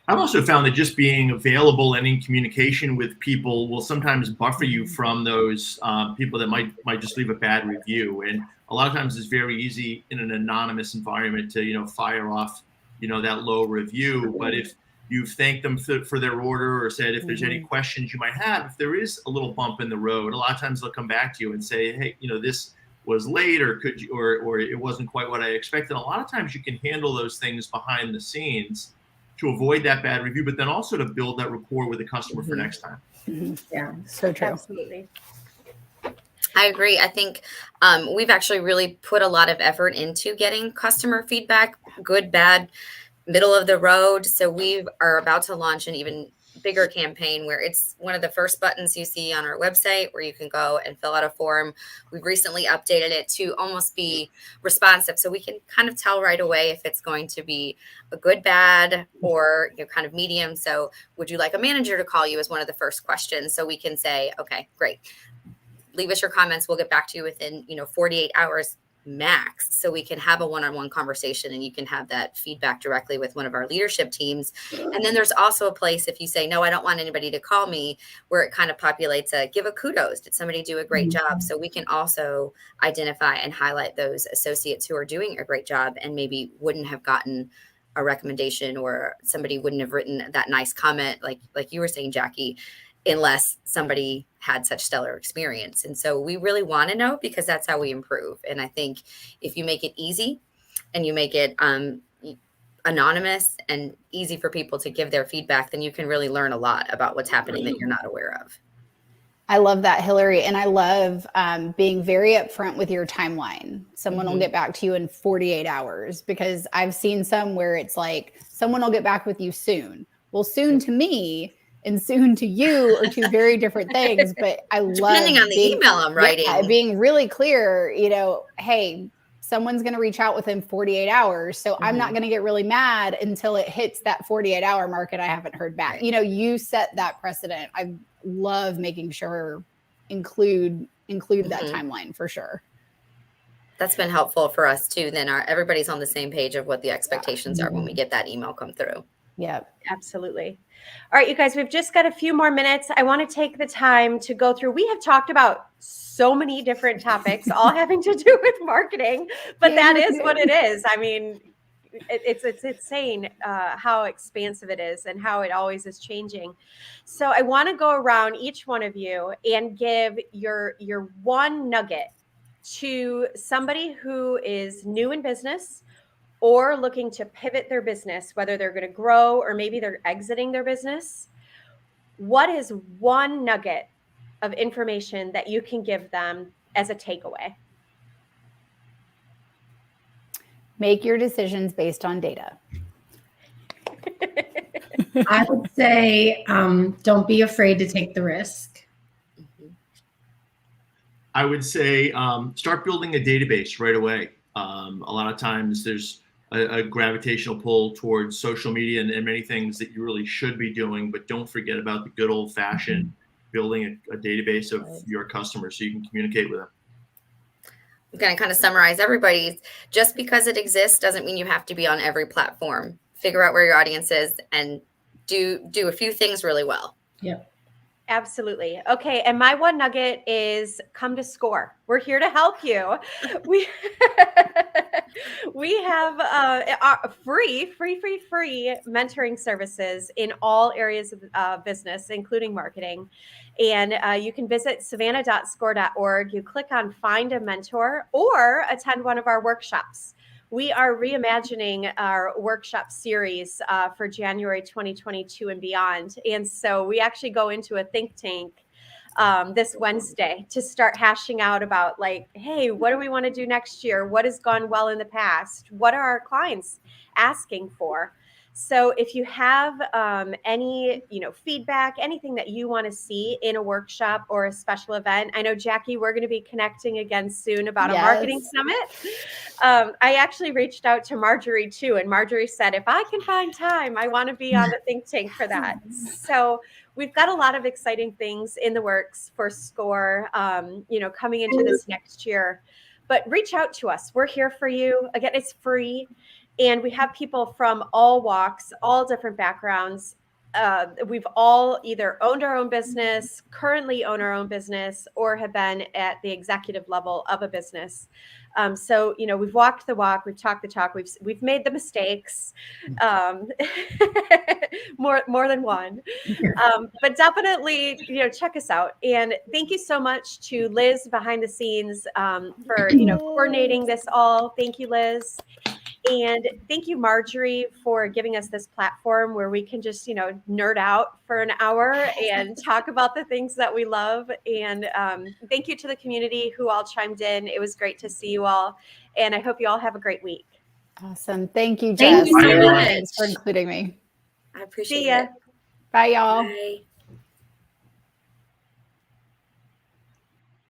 I've also found that just being available and in communication with people will sometimes buffer you from those people that might just leave a bad review. And a lot of times it's very easy in an anonymous environment to, fire off, that low review. But if you've thanked them for their order or said, if there's any questions you might have, if there is a little bump in the road, a lot of times they'll come back to you and say, hey, this was late, or could you, or it wasn't quite what I expected. A lot of times you can handle those things behind the scenes to avoid that bad review, but then also to build that rapport with the customer for next time. Yeah, so true. Absolutely. I agree. I think we've actually really put a lot of effort into getting customer feedback, good, bad, middle of the road. So we are about to launch an even bigger campaign where it's one of the first buttons you see on our website where you can go and fill out a form. We've recently updated it to almost be responsive, so we can kind of tell right away if it's going to be a good, bad, or kind of medium. So would you like a manager to call you is one of the first questions. So we can say, okay, great. Leave us your comments. We'll get back to you within 48 hours max, so we can have a one-on-one conversation and you can have that feedback directly with one of our leadership teams. And then there's also a place, if you say, no, I don't want anybody to call me, where it kind of populates give a kudos. Did somebody do a great job? So we can also identify and highlight those associates who are doing a great job and maybe wouldn't have gotten a recommendation, or somebody wouldn't have written that nice comment, like you were saying, Jackie, unless somebody had such stellar experience. And so we really want to know, because that's how we improve. And I think if you make it easy and you make it anonymous and easy for people to give their feedback, then you can really learn a lot about what's happening that you're not aware of. I love that, Hillary. And I love being very upfront with your timeline. Someone will get back to you in 48 hours, because I've seen some where it's like, someone will get back with you soon. Well, soon to me and soon to you are two very different things. But I love, depending on the email I'm writing, being really clear, hey, someone's going to reach out within 48 hours. So I'm not going to get really mad until it hits that 48-hour mark and I haven't heard back. You set that precedent. I love making sure include that timeline for sure. That's been helpful for us too. Then everybody's on the same page of what the expectations are when we get that email come through. Yeah, absolutely. All right, you guys, we've just got a few more minutes. I want to take the time to go through. We have talked about so many different topics, all having to do with marketing, but that is what it is. I mean, it's insane how expansive it is and how it always is changing. So I want to go around each one of you and give your one nugget to somebody who is new in business or looking to pivot their business, whether they're going to grow or maybe they're exiting their business. What is one nugget of information that you can give them as a takeaway? Make your decisions based on data. I would say don't be afraid to take the risk. I would say start building a database right away. A lot of times there's a gravitational pull towards social media and many things that you really should be doing, but don't forget about the good old fashioned building a database of your customers so you can communicate with them. I'm going to kind of summarize everybody's. Just because it exists doesn't mean you have to be on every platform. Figure out where your audience is and do a few things really well. Yep. Absolutely. Okay. And my one nugget is come to SCORE. We're here to help you. We have free mentoring services in all areas of business, including marketing. And you can visit savannah.score.org. You click on Find a Mentor or attend one of our workshops. We are reimagining our workshop series for January 2022 and beyond. And so we actually go into a think tank this Wednesday to start hashing out about hey, what do we want to do next year? What has gone well in the past? What are our clients asking for? So if you have any, feedback, anything that you want to see in a workshop or a special event, I know, Jackie, we're going to be connecting again soon about a marketing summit. I actually reached out to Marjorie too, and Marjorie said, if I can find time, I want to be on the think tank for that. So we've got a lot of exciting things in the works for SCORE, coming into this next year. But reach out to us. We're here for you. Again, it's free. And we have people from all walks, all different backgrounds. We've all either owned our own business, currently own our own business, or have been at the executive level of a business. So, we've walked the walk, we've talked the talk, we've made the mistakes, more than one. But definitely, check us out. And thank you so much to Liz behind the scenes for, coordinating this all. Thank you, Liz. And thank you, Marjorie, for giving us this platform where we can just, nerd out for an hour and talk about the things that we love. And thank you to the community who all chimed in. It was great to see you all. And I hope you all have a great week. Awesome. Thank you, Jess. Thank you so much. Thanks for including me. I appreciate See ya. it. Bye, y'all. Bye.